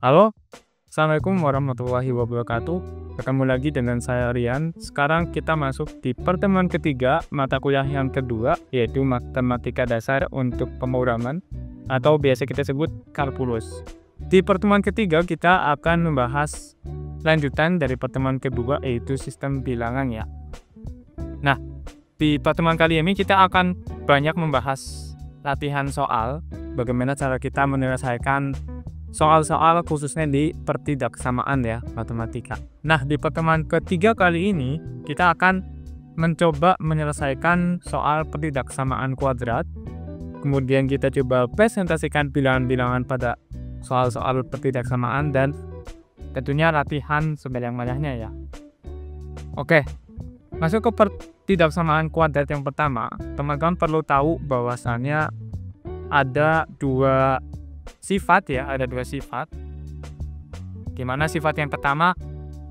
Halo, Assalamualaikum warahmatullahi wabarakatuh. Ketemu lagi dengan saya Rian. Sekarang kita masuk di pertemuan ketiga mata kuliah yang kedua, yaitu Matematika Dasar untuk Pemrograman atau biasa kita sebut kalkulus. Di pertemuan ketiga kita akan membahas lanjutan dari pertemuan kedua, yaitu sistem bilangan ya. Nah, di pertemuan kali ini kita akan banyak membahas latihan soal, bagaimana cara kita menyelesaikan soal-soal khususnya di pertidaksamaan ya, matematika. Nah, di pertemuan ketiga kali ini kita akan mencoba menyelesaikan soal pertidaksamaan kuadrat. Kemudian kita coba presentasikan bilangan-bilangan pada soal-soal pertidaksamaan dan tentunya latihan sebanyak-banyaknya ya. Oke, masuk ke pertidaksamaan kuadrat yang pertama. Teman-teman perlu tahu bahwasannya ada dua sifat. Dimana sifat yang pertama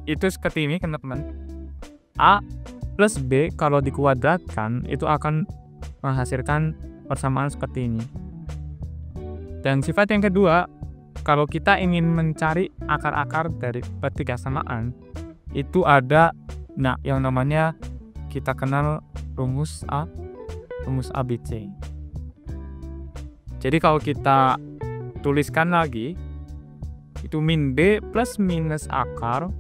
itu seperti ini teman-teman. A plus B kalau dikuadratkan itu akan menghasilkan persamaan seperti ini. Dan sifat yang kedua, kalau kita ingin mencari akar-akar dari pertidaksamaan, itu ada yang namanya kita kenal rumus ABC. Jadi kalau kita tuliskan lagi, itu min B plus minus akar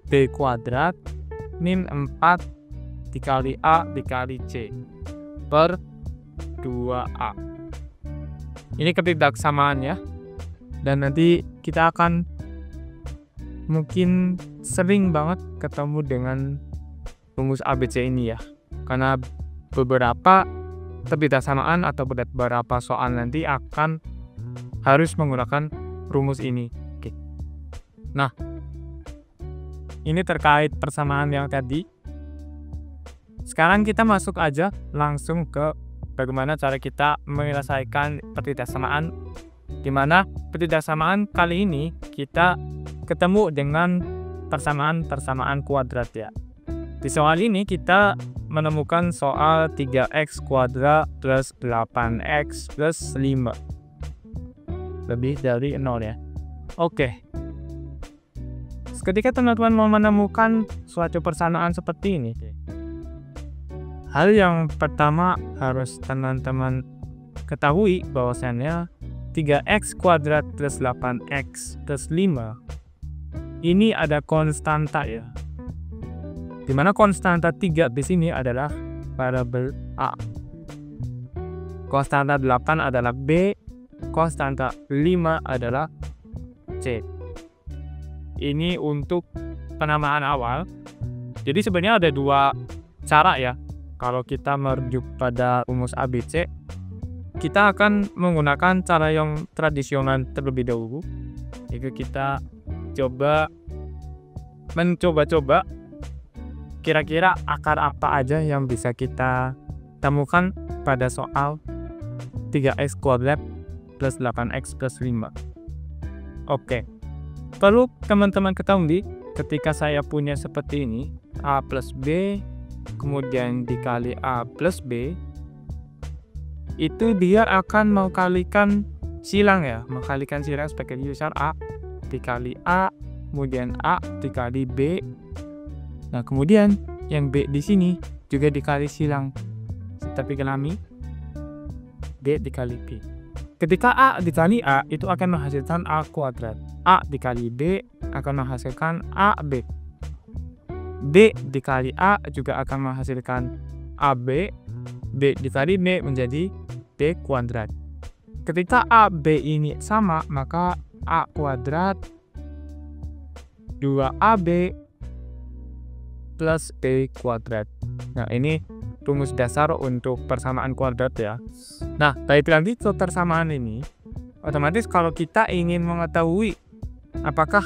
B kuadrat min 4 dikali A dikali C per 2A. Ini pertidaksamaan ya. Dan nanti kita akan mungkin sering banget ketemu dengan rumus ABC ini ya. Karena beberapa pertidaksamaan atau beberapa soal nanti akan harus menggunakan rumus ini. Oke. Nah, ini terkait persamaan yang tadi. Sekarang kita masuk aja langsung ke bagaimana cara kita menyelesaikan pertidaksamaan, di mana pertidaksamaan kali ini kita ketemu dengan persamaan kuadrat ya. Di soal ini kita menemukan soal 3x kuadrat plus 8x plus 5 lebih dari 0 ya. Oke. Ketika teman-teman mau menemukan suatu persamaan seperti ini, hal yang pertama harus teman-teman ketahui bahwasannya 3x kuadrat plus 8x plus 5 ini ada konstanta ya. Dimana konstanta 3 di sini adalah variabel A. Konstanta 8 adalah B, konstanta 5 adalah C. Ini untuk penamaan awal. Jadi sebenarnya ada dua cara ya. Kalau kita merujuk pada rumus ABC, kita akan menggunakan cara yang tradisional terlebih dahulu. Jika kita mencoba kira-kira akar apa aja yang bisa kita temukan pada soal 3x kuadrat plus 8x plus 5. Oke. Perlu teman-teman ketahui ketika saya punya seperti ini, A plus B, kemudian dikali A plus B, itu dia akan mengkalikan silang ya. Mengkalikan silang sebagai besar A dikali A, kemudian A dikali B. Nah, kemudian yang B di sini juga dikali silang tapi kelami B dikali B. Ketika A dikali A itu akan menghasilkan A kuadrat. A dikali B akan menghasilkan AB. B dikali A juga akan menghasilkan AB. B dikali B menjadi B kuadrat. Ketika AB ini sama, maka A kuadrat 2AB plus B kuadrat. Nah, ini rumus dasar untuk persamaan kuadrat ya. Nah, balik lagi ke persamaan ini, otomatis kalau kita ingin mengetahui apakah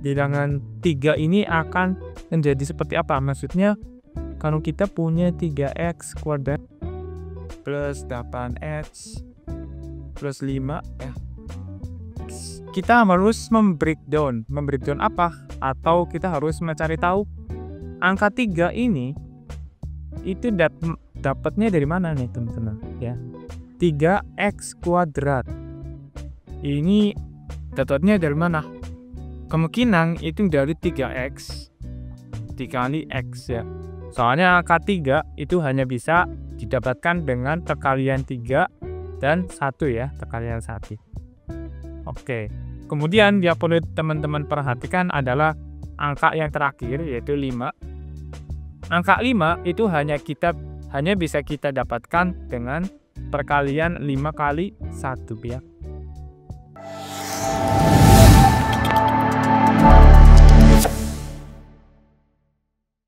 bilangan 3 ini akan menjadi seperti apa, maksudnya kalau kita punya 3x kuadrat plus 8x plus 5 ya, kita harus membreakdown apa? Atau kita harus mencari tahu angka 3 ini itu dapatnya dari mana nih teman-teman ya. 3x kuadrat ini dapatnya dari mana? Kemungkinan itu dari 3x dikali x ya. Soalnya angka 3 itu hanya bisa didapatkan dengan perkalian 3 dan 1 ya, perkalian 1. Oke. Kemudian yang perlu teman-teman perhatikan adalah angka yang terakhir, yaitu 5. Angka 5 itu hanya bisa kita dapatkan dengan perkalian 5 kali 1 ya.